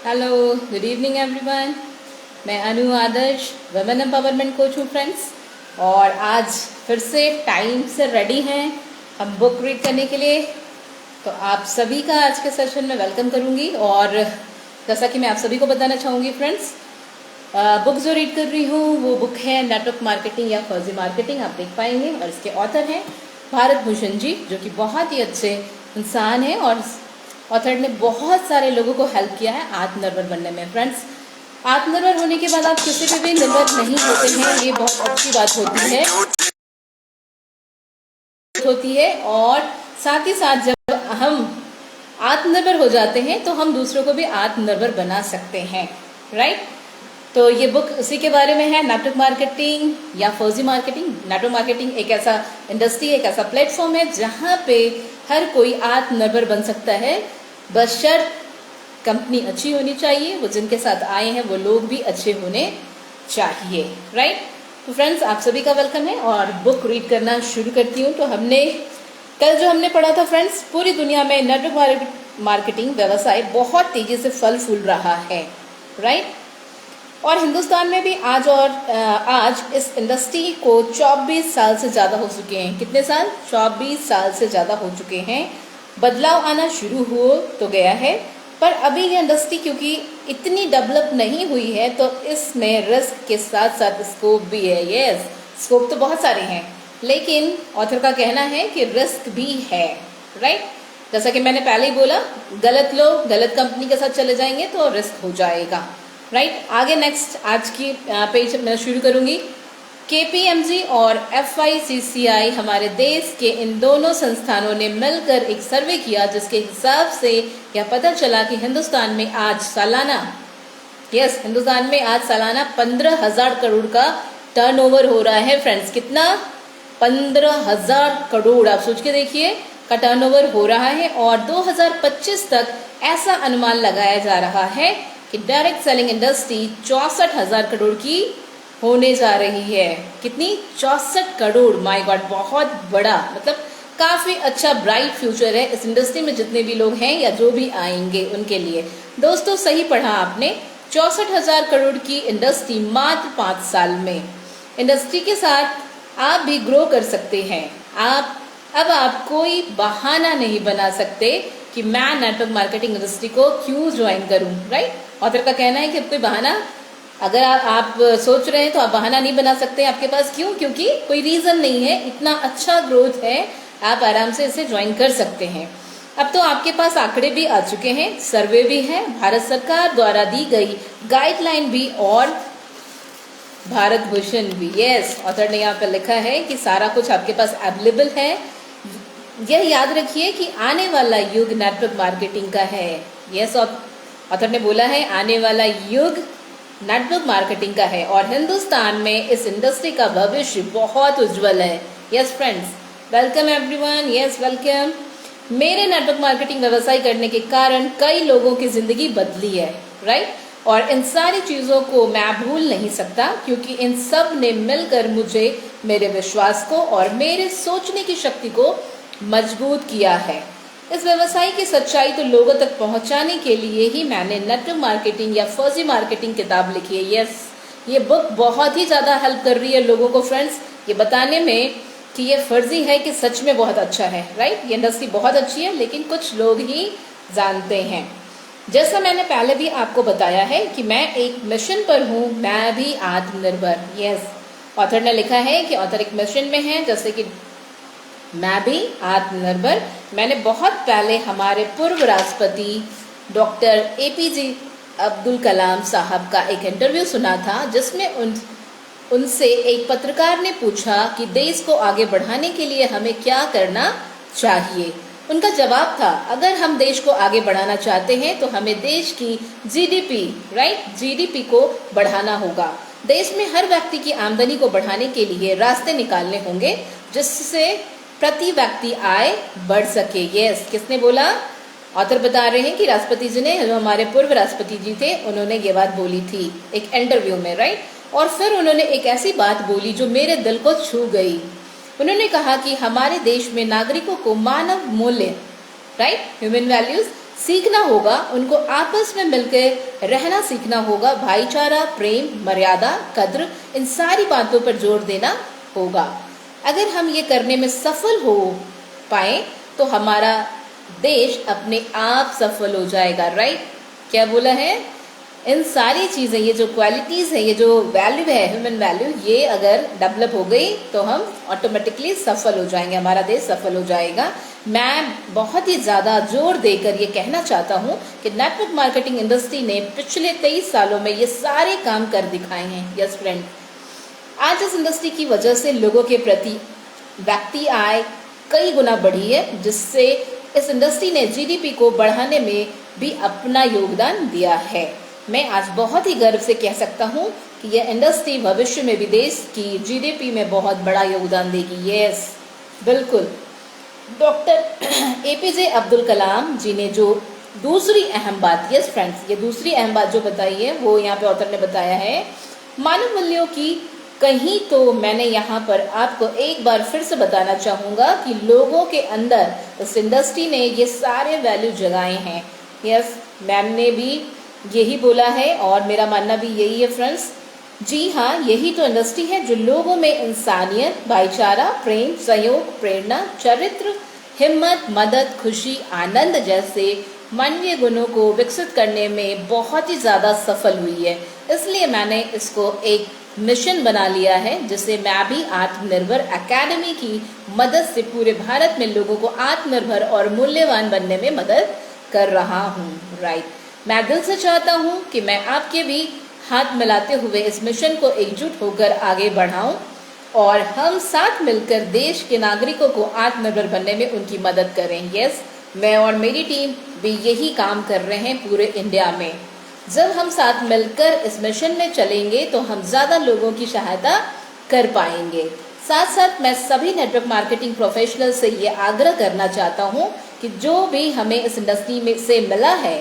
Hello, good evening everyone. मैं अनु आदर्श women empowerment coach हूँ friends. और आज फिर से टाइम से रेडी हैं हम बुक रीड करने के लिए। तो आप सभी का आज के सेशन में वेलकम करूँगी। और जैसा कि मैं आप सभी को बताना चाहूँगी फ्रेंड्स, बुक जो रीड कर रही हूँ वो बुक है नेटवर्क मार्केटिंग या फर्जी मार्केटिंग, आप देख पाएंगे। और इसके ऑथर हैं भारत भूषण जी, जो कि बहुत ही अच्छे इंसान हैं और ऑथर ने बहुत सारे लोगों को हेल्प किया है आत्मनिर्भर बनने में। फ्रेंड्स, आत्मनिर्भर होने के बाद आप किसी पे भी निर्भर नहीं होते हैं, ये बहुत अच्छी बात होती है। और साथ ही साथ जब हम आत्मनिर्भर हो जाते हैं तो हम दूसरों को भी आत्मनिर्भर बना सकते हैं, राइट। तो ये बुक उसी के बारे में है, नेटवर्क मार्केटिंग या फर्जी मार्केटिंग। नेटवर्क मार्केटिंग एक ऐसा इंडस्ट्री, एक ऐसा प्लेटफॉर्म है जहाँ पे हर कोई आत्मनिर्भर बन सकता है, बशर्ते कंपनी अच्छी होनी चाहिए, वो जिनके साथ आए हैं वो लोग भी अच्छे होने चाहिए, राइट। तो फ्रेंड्स, आप सभी का वेलकम है और बुक रीड करना शुरू करती हूँ। तो कल जो हमने पढ़ा था फ्रेंड्स, पूरी दुनिया में नेटवर्क मार्केटिंग व्यवसाय बहुत तेजी से फल फूल रहा है, राइट। और हिंदुस्तान में भी आज इस इंडस्ट्री को 24 साल से ज़्यादा हो चुके हैं। कितने साल? 24 साल से ज़्यादा हो चुके हैं। बदलाव आना शुरू हो तो गया है, पर अभी ये इंडस्ट्री क्योंकि इतनी डेवलप नहीं हुई है तो इसमें रिस्क के साथ साथ स्कोप भी है। यस, स्कोप तो बहुत सारे हैं, लेकिन ऑथर का कहना है कि रिस्क भी है, राइट। जैसा कि मैंने पहले ही बोला, गलत लोग गलत कंपनी के साथ चले जाएंगे तो रिस्क हो जाएगा, राइट। आगे नेक्स्ट आज की पेज मैं शुरू करूंगी। KPMG और FICCI हमारे देश के इन दोनों संस्थानों ने मिलकर एक सर्वे किया, जिसके हिसाब से यह पता चला कि हिंदुस्तान में आज सालाना 15,000 करोड़ का टर्नओवर हो रहा है। फ्रेंड्स, कितना? 15,000 करोड़, आप सोच के देखिए, का टर्नओवर हो रहा है। और 2025 तक ऐसा अनुमान लगाया जा रहा है कि डायरेक्ट सेलिंग इंडस्ट्री 64,000 करोड़ की होने जा रही है। कितनी? 64 करोड़। माय गॉड, बहुत बड़ा, मतलब काफी अच्छा ब्राइट फ्यूचर है इस इंडस्ट्री में, जितने भी लोग हैं या जो भी आएंगे उनके लिए। दोस्तों, सही पढ़ा आपने, 64,000 करोड़ की इंडस्ट्री मात्र 5 साल में। इंडस्ट्री के साथ आप भी ग्रो कर सकते हैं। अब आप कोई बहाना नहीं बना सकते कि मैं नेटवर्क मार्केटिंग इंडस्ट्री को क्यों ज्वाइन करूं, राइट। ऑथर का कहना है कि कोई बहाना अगर आप सोच रहे हैं तो आप बहाना नहीं बना सकते आपके पास। क्यों? क्योंकि कोई रीजन नहीं है, इतना अच्छा ग्रोथ है, आप आराम से इसे ज्वाइन कर सकते हैं। अब तो आपके पास आंकड़े भी आ चुके हैं, सर्वे भी है, भारत सरकार द्वारा दी गई गाइडलाइन भी और भारत भूषण भी। यस, ऑथर ने यहाँ पर लिखा है कि सारा कुछ आपके पास अवेलेबल है। यह याद रखिए कि आने वाला युग नेटवर्क मार्केटिंग का है। यस, ऑथर ने बोला है आने वाला युग नेटवर्क मार्केटिंग का है और हिंदुस्तान में इस इंडस्ट्री का भविष्य बहुत उज्जवल है। Yes friends, welcome everyone. Yes, welcome. मेरे नेटवर्क मार्केटिंग व्यवसाय करने के कारण कई लोगों की जिंदगी बदली है, राइट। और इन सारी चीजों को मैं भूल नहीं सकता, क्योंकि इन सब ने मिलकर मुझे मेरे विश्वास को और मेरे सोचने की शक्ति को मजबूत किया है। इस व्यवसाय की सच्चाई तो लोगों तक पहुंचाने के लिए ही मैंने नेटवर्क मार्केटिंग या फर्जी मार्केटिंग किताब लिखी है। यस, ये बुक बहुत ही ज्यादा हेल्प कर रही है लोगों को फ्रेंड्स, ये बताने में कि ये फर्जी है कि सच में बहुत अच्छा है, राइट। ये इंडस्ट्री बहुत अच्छी है, लेकिन कुछ लोग ही जानते हैं। जैसा मैंने पहले भी आपको बताया है कि मैं एक मिशन पर हूँ, मैं भी आत्मनिर्भर। यस, ऑथर ने लिखा है कि ऑथर एक मिशन में है, जैसे कि मैं भी आत्मनिर्भर। मैंने बहुत पहले हमारे पूर्व राष्ट्रपति डॉक्टर APJ अब्दुल कलाम साहब का एक इंटरव्यू सुना था, जिसमें उनसे एक पत्रकार ने पूछा कि देश को आगे बढ़ाने के लिए हमें क्या करना चाहिए। उनका जवाब था, अगर हम देश को आगे बढ़ाना चाहते हैं तो हमें देश की GDP को बढ़ाना होगा। देश में हर व्यक्ति की आमदनी को बढ़ाने के लिए रास्ते निकालने होंगे, जिससे प्रति व्यक्ति आय बढ़ सके। यस, किसने बोला? ऑथर बता रहे हैं कि राष्ट्रपति जी ने, जो हमारे पूर्व राष्ट्रपति जी थे, उन्होंने ये बात बोली थी एक इंटरव्यू में, राइट। और फिर उन्होंने एक ऐसी बात बोली जो मेरे दिल को छू गई। उन्होंने कहा कि हमारे देश में नागरिकों को मानव मूल्य, राइट, ह्यूमन वैल्यूज सीखना होगा, उनको आपस में मिलकर रहना सीखना होगा, भाईचारा, प्रेम, मर्यादा, कद्र, इन सारी बातों पर जोर देना होगा। अगर हम ये करने में सफल हो पाए तो हमारा देश अपने आप सफल हो जाएगा। राइट, क्या बोला है? इन सारी चीज़ें, ये जो क्वालिटीज़ है, ये जो वैल्यू है, ह्यूमन वैल्यू, ये अगर डेवलप हो गई तो हम ऑटोमेटिकली सफल हो जाएंगे, हमारा देश सफल हो जाएगा। मैं बहुत ही ज़्यादा जोर देकर ये कहना चाहता हूँ कि नेटवर्क मार्केटिंग इंडस्ट्री ने पिछले 23 सालों में ये सारे काम कर दिखाए हैं। यस फ्रेंड, आज इस इंडस्ट्री की वजह से लोगों के प्रति व्यक्ति आय कई गुना बढ़ी है, जिससे इस इंडस्ट्री ने जीडीपी को बढ़ाने में भी अपना योगदान दिया है। मैं आज बहुत ही गर्व से कह सकता हूँ कि यह इंडस्ट्री भविष्य में भी देश की जीडीपी में बहुत बड़ा योगदान देगी। यस, बिल्कुल। डॉक्टर एपीजे अब्दुल कलाम जी ने जो दूसरी अहम बात, यस फ्रेंड्स, ये दूसरी अहम बात जो बताई है वो यहाँ पे ऑथर ने बताया है, मानव मूल्यों की। कहीं तो मैंने यहाँ पर आपको एक बार फिर से बताना चाहूँगा कि लोगों के अंदर इस इंडस्ट्री ने ये सारे वैल्यू जगाए हैं। यस, मैम ने भी यही बोला है और मेरा मानना भी यही है फ्रेंड्स। जी हाँ, यही तो इंडस्ट्री है जो लोगों में इंसानियत, भाईचारा, प्रेम, सहयोग, प्रेरणा, चरित्र, हिम्मत, मदद, खुशी, आनंद जैसे मानवीय गुणों को विकसित करने में बहुत ही ज़्यादा सफल हुई है। इसलिए मैंने इसको एक मिशन बना लिया है, जिसे मैं भी आत्मनिर्भर एकेडमी की मदद से पूरे भारत में लोगों को आत्मनिर्भर और मूल्यवान बनने में मदद कर रहा हूँ। राइट, मैं दिल से चाहता हूँ कि मैं आपके भी हाथ मिलाते हुए इस मिशन को एकजुट होकर आगे बढ़ाऊं और हम साथ मिलकर देश के नागरिकों को आत्मनिर्भर बनने में उनकी मदद करें। यस, मैं और मेरी टीम भी यही काम कर रहे हैं पूरे इंडिया में। जब हम साथ मिलकर इस मिशन में चलेंगे तो हम ज़्यादा लोगों की सहायता कर पाएंगे। साथ साथ मैं सभी नेटवर्क मार्केटिंग प्रोफेशनल से ये आग्रह करना चाहता हूँ कि जो भी हमें इस इंडस्ट्री में से मिला है,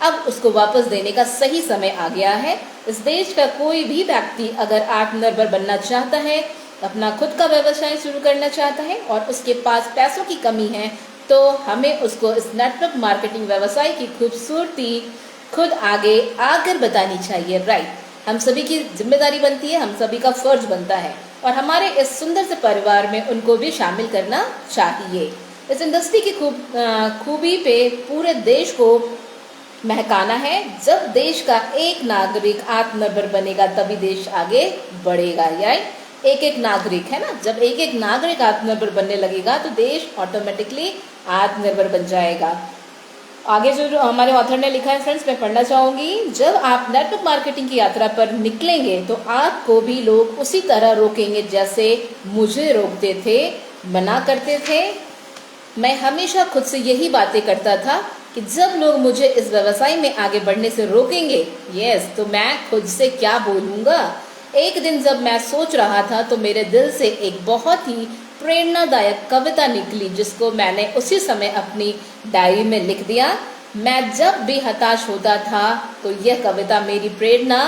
अब उसको वापस देने का सही समय आ गया है। इस देश का कोई भी व्यक्ति अगर आत्मनिर्भर बनना चाहता है, अपना खुद का व्यवसाय शुरू करना चाहता है और उसके पास पैसों की कमी है, तो हमें उसको इस नेटवर्क मार्केटिंग व्यवसाय की खूबसूरती खुद आगे आकर बतानी चाहिए। राइट, हम सभी की जिम्मेदारी बनती है, हम सभी का फर्ज बनता है और हमारे इस सुंदर से परिवार में उनको भी शामिल करना चाहिए। इस इंडस्ट्री की खूबी पे पूरे देश को महकाना है। जब देश का एक नागरिक आत्मनिर्भर बनेगा तभी देश आगे बढ़ेगा। यानी एक एक नागरिक है ना, जब एक एक नागरिक आत्मनिर्भर बनने लगेगा तो देश ऑटोमेटिकली आत्मनिर्भर बन जाएगा। आगे जो हमारे ऑथर ने लिखा है फ्रेंड्स, मैं पढ़ना चाहूंगी। जब आप नेटवर्क मार्केटिंग की यात्रा पर निकलेंगे तो आपको भी लोग उसी तरह रोकेंगे जैसे मुझे रोकते थे, मना करते थे। मैं हमेशा खुद से यही बातें करता था कि जब लोग मुझे इस व्यवसाय में आगे बढ़ने से रोकेंगे, यस, तो मैं खुद से क्या बोलूँगा। एक दिन जब मैं सोच रहा था तो मेरे दिल से एक बहुत ही प्रेरणादायक कविता निकली, जिसको मैंने उसी समय अपनी डायरी में लिख दिया। मैं जब भी हताश होता था तो यह कविता मेरी प्रेरणा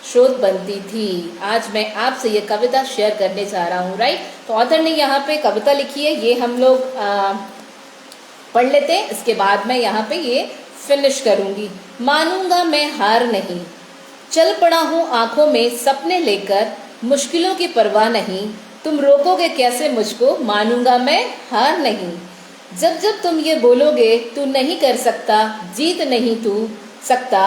स्रोत बनती थी। आज मैं आपसे ये कविता शेयर करने जा रहा हूँ। राइट, तो ऑथर ने यहाँ पे कविता लिखी है, ये हम लोग पढ़ लेते हैं, इसके बाद मैं यहाँ पे ये फिनिश करूँगी। मानूंगा मैं हार नहीं, चल पड़ा हूँ आंखों में सपने लेकर, मुश्किलों की परवाह नहीं, तुम रोकोगे कैसे मुझको, मानूंगा मैं हार नहीं। जब जब तुम ये बोलोगे तू नहीं कर सकता, जीत नहीं तू सकता,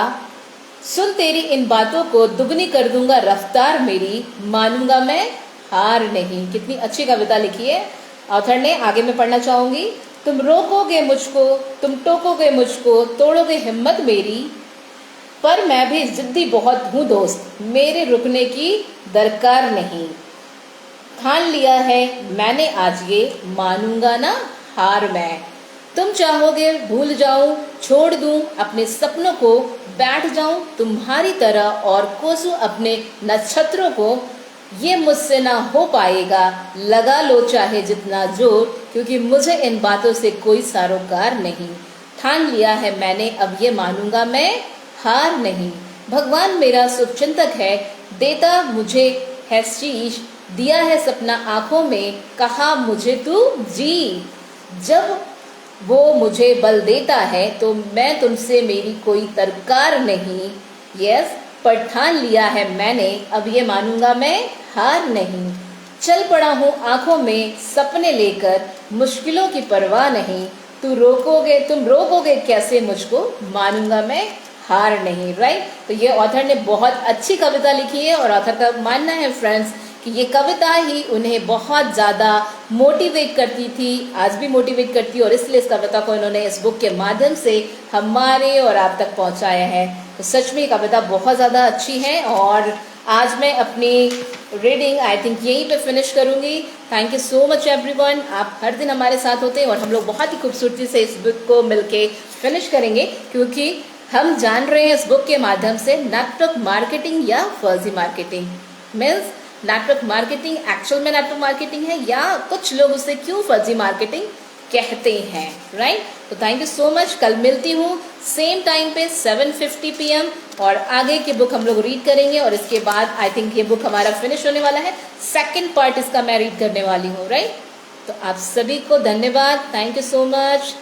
सुन तेरी इन बातों को दुगनी कर दूंगा रफ्तार मेरी, मानूंगा मैं हार नहीं। कितनी अच्छी कविता लिखी है ऑथर ने। आगे मैं पढ़ना चाहूंगी। तुम रोकोगे मुझको, तुम टोकोगे मुझको, तोड़ोगे हिम्मत मेरी, पर मैं भी जिद्दी बहुत हूँ दोस्त, मेरे रुकने की दरकार नहीं। ठान लिया है मैंने आज ये, मानूंगा ना हार मैं। तुम चाहोगे भूल जाऊं, छोड़ दूं अपने सपनों को, बैठ जाऊं तुम्हारी तरह और कोसूं अपने नक्षत्रों को, ये मुझसे ना हो पाएगा, लगा लो चाहे जितना जोर, क्योंकि मुझे इन बातों से कोई सरोकार नहीं। ठान लिया है मैंने अब ये, मानूंगा मैं हार नहीं। भगवान मेरा शुभचिंतक है, देता मुझे है शीश, दिया है सपना आंखों में, कहा मुझे तू जी। जब वो मुझे बल देता है तो मैं तुमसे मेरी कोई तरकार नहीं। यस, पर ठान लिया है मैंने, अब ये मानूंगा मैं हार नहीं। चल पड़ा हूँ आंखों में सपने लेकर, मुश्किलों की परवाह नहीं। तुम रोकोगे कैसे मुझको, मानूंगा मैं हार नहीं। राइट, तो ये ऑथर ने बहुत अच्छी कविता लिखी है और ऑथर का मानना है फ्रेंड्स कि ये कविता ही उन्हें बहुत ज़्यादा मोटिवेट करती थी, आज भी मोटिवेट करती है, और इसलिए इस कविता को इन्होंने इस बुक के माध्यम से हमारे और आप तक पहुंचाया है। तो सच में ये कविता बहुत ज़्यादा अच्छी है और आज मैं अपनी रीडिंग आई थिंक यहीं पे फिनिश करूंगी। Thank you so much everyone, आप हर दिन हमारे साथ होते हैं और हम लोग बहुत ही खूबसूरती से इस बुक को मिलके फिनिश करेंगे, क्योंकि हम जान रहे हैं इस बुक के माध्यम से नेटवर्क मार्केटिंग या फर्जी marketing means network marketing actual में नेटवर्क मार्केटिंग है या कुछ लोग उसे क्यों फर्जी मार्केटिंग कहते हैं। राइट, तो थैंक यू सो मच। कल मिलती हूँ सेम टाइम पे 7:50 PM और आगे की बुक हम लोग रीड करेंगे और इसके बाद आई थिंक ये बुक हमारा फिनिश होने वाला है। सेकंड पार्ट इसका मैं रीड करने वाली हूँ। राइट, तो आप सभी को धन्यवाद, थैंक यू सो मच।